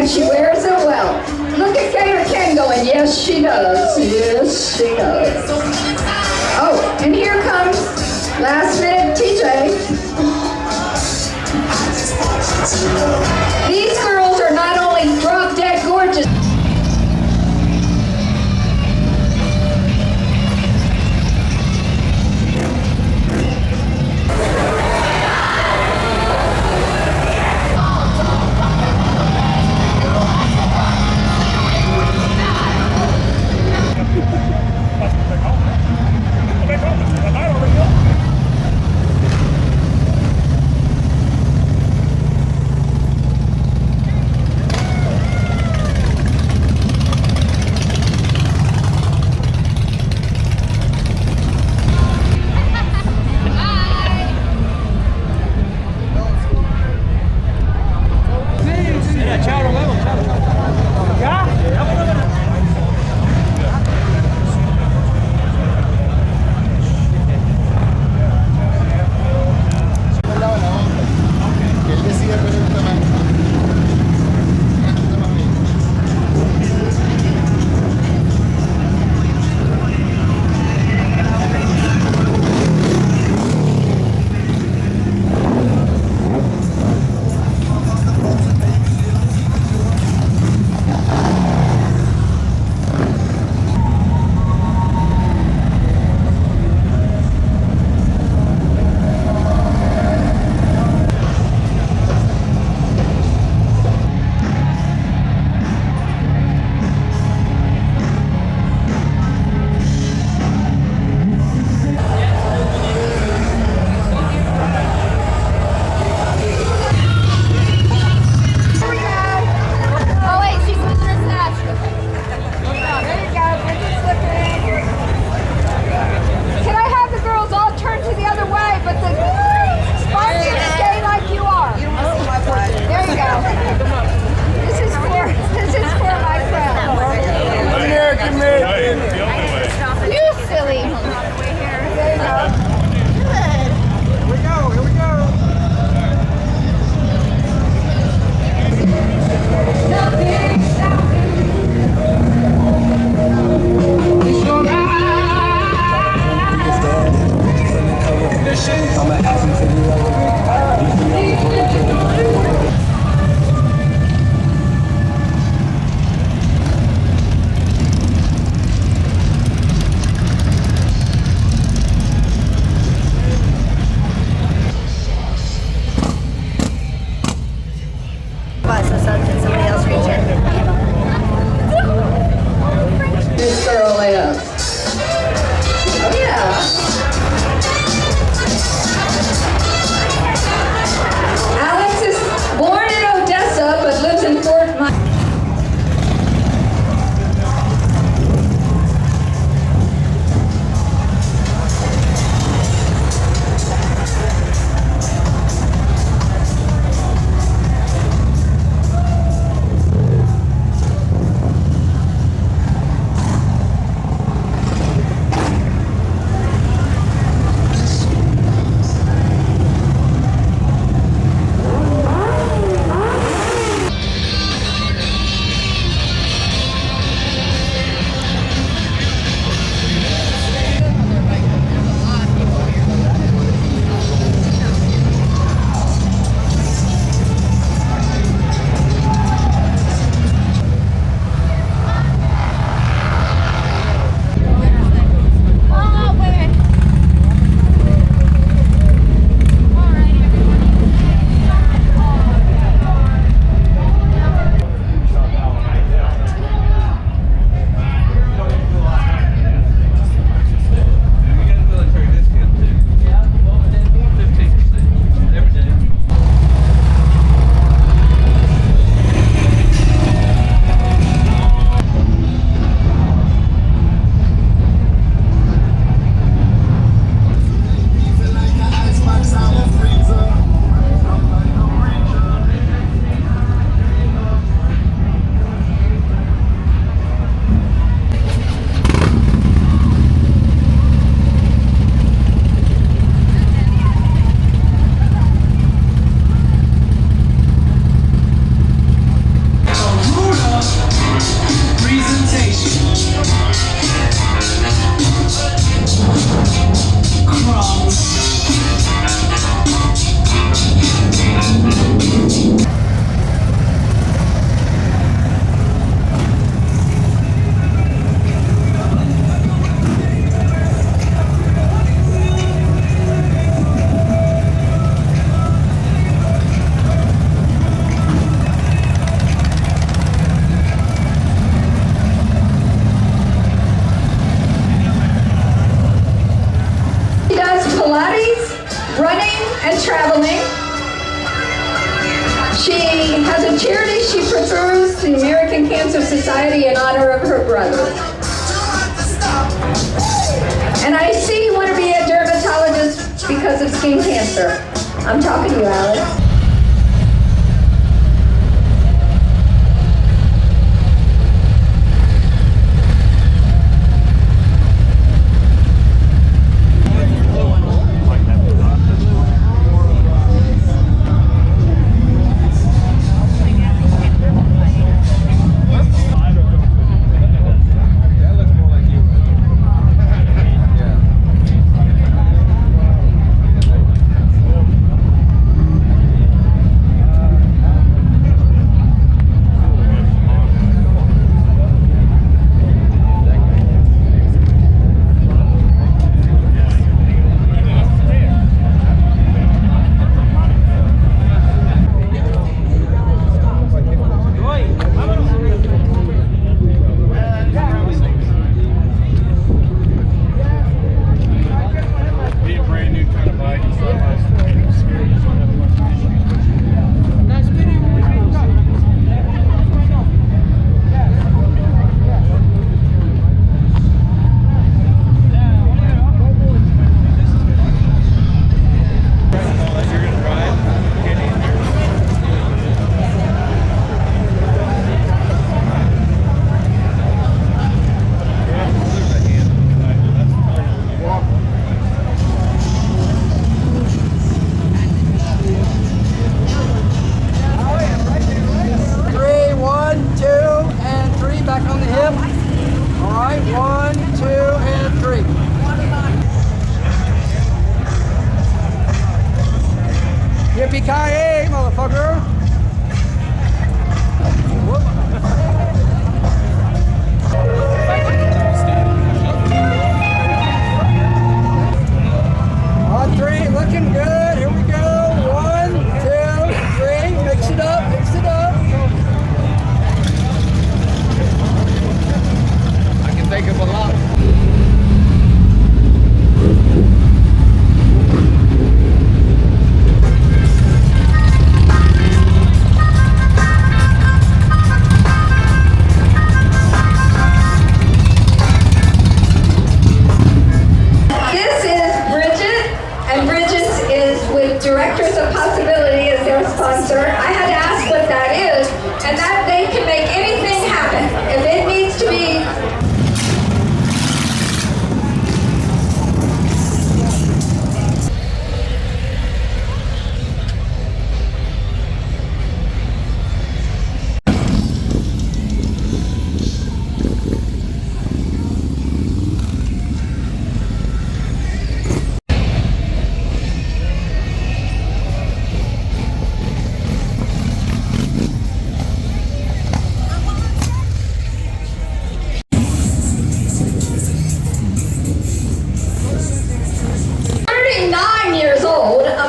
and she wears it well. Look at Gator Ken going, yes she does, yes she does. Oh, and here comes last minute TJ. These girls are not only drop dead gorgeous. She has a charity she prefers, the American Cancer Society, in honor of her brother. And I see you want to be a dermatologist because of skin cancer. I'm talking to you, Alice. Yippee-ki-yay, motherfucker! On three, looking good. Here we go. 1, 2, 3. Mix it up, mix it up. I can think of a lot. Directors of Possibility is their sponsor. I had to ask what that is, and that they can make anything happen. If it needs to be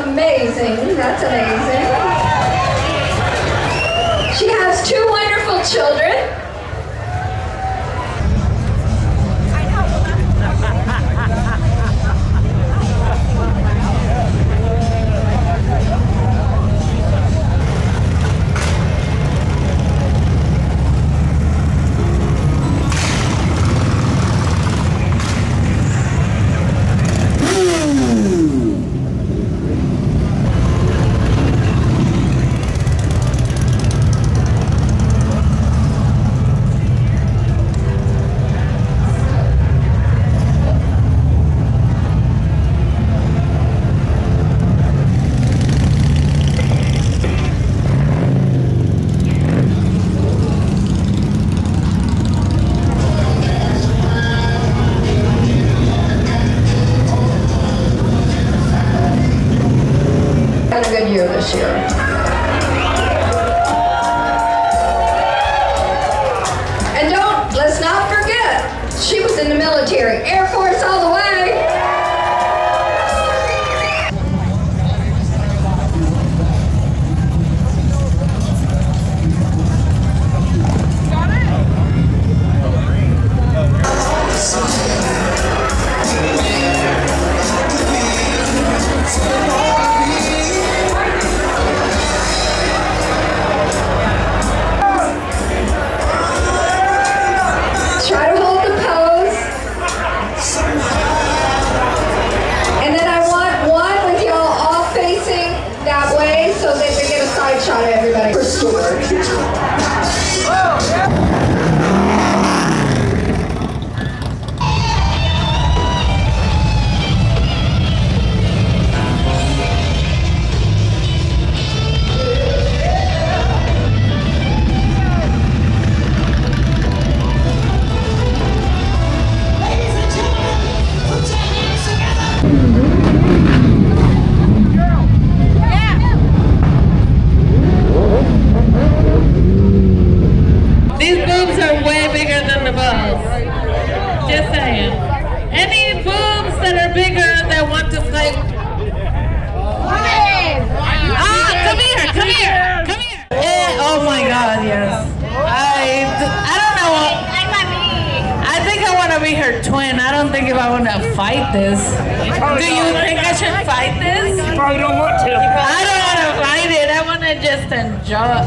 amazing. That's amazing. She has 2 wonderful children. Had a good year this year. And let's not forget, she was in the military, Air Force all the way. so they can get a side shot of everybody. Restored. These boobs are way bigger than the balls. Just saying. Any boobs that are bigger that want to fight? Come here, come here, come here. Yeah, oh my God, yes. I don't know. I think I want to be her twin. I don't think if I want to fight this. Do you think I should fight this? You probably don't want to. I don't want to fight it. I want to just enjoy.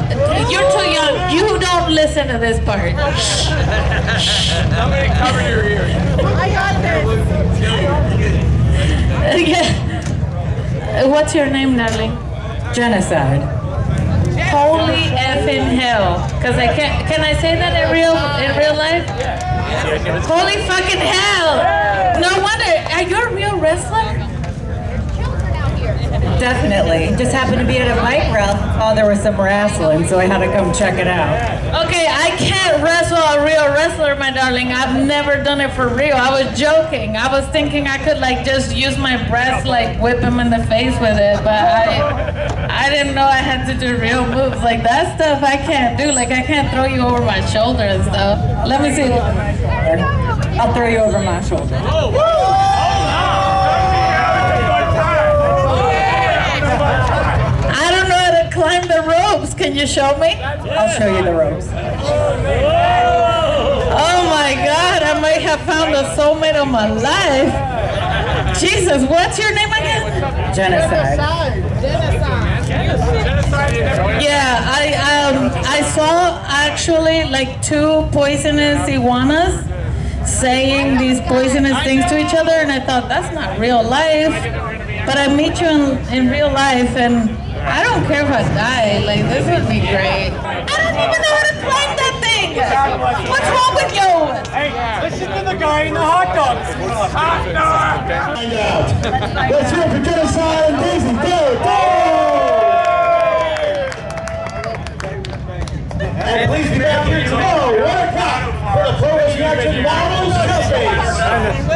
You're too young. You don't listen to this part. I'm going to cover your ears. I got this. Yeah. What's your name, darling? Genocide. Holy effing hell. Cause I can't. Can I say that in real life? Holy fucking hell! No wonder. Are you a real wrestler? Definitely. Just happened to be at a bike rally. Oh, there was some wrestling, so I had to come check it out. Okay, I can't wrestle a real wrestler, my darling. I've never done it for real. I was joking. I was thinking I could like just use my breast, like whip him in the face with it, but I didn't know I had to do real moves. Like that stuff I can't do. Like I can't throw you over my shoulder and stuff. Let me see. I'll throw you over my shoulder. I don't know how to climb the ropes. Can you show me? I'll show you the ropes. Oh my God, I might have found a soulmate of my life. Jesus, what's your name again? Genocide. Yeah, I saw actually like two poisonous iguanas saying these poisonous things to each other, and I thought that's not real life. But I meet you in real life, and I don't care if I die. Like this would be great. I don't even know how to climb that thing. What's wrong with you? Hey, listen to the guy in the hot dogs. Hot dog! Let's hear it for Genocide and Daisy. And please be back here tomorrow, 1 o'clock, for the Pro Wrestling Action Marvelous Showcase.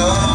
Love.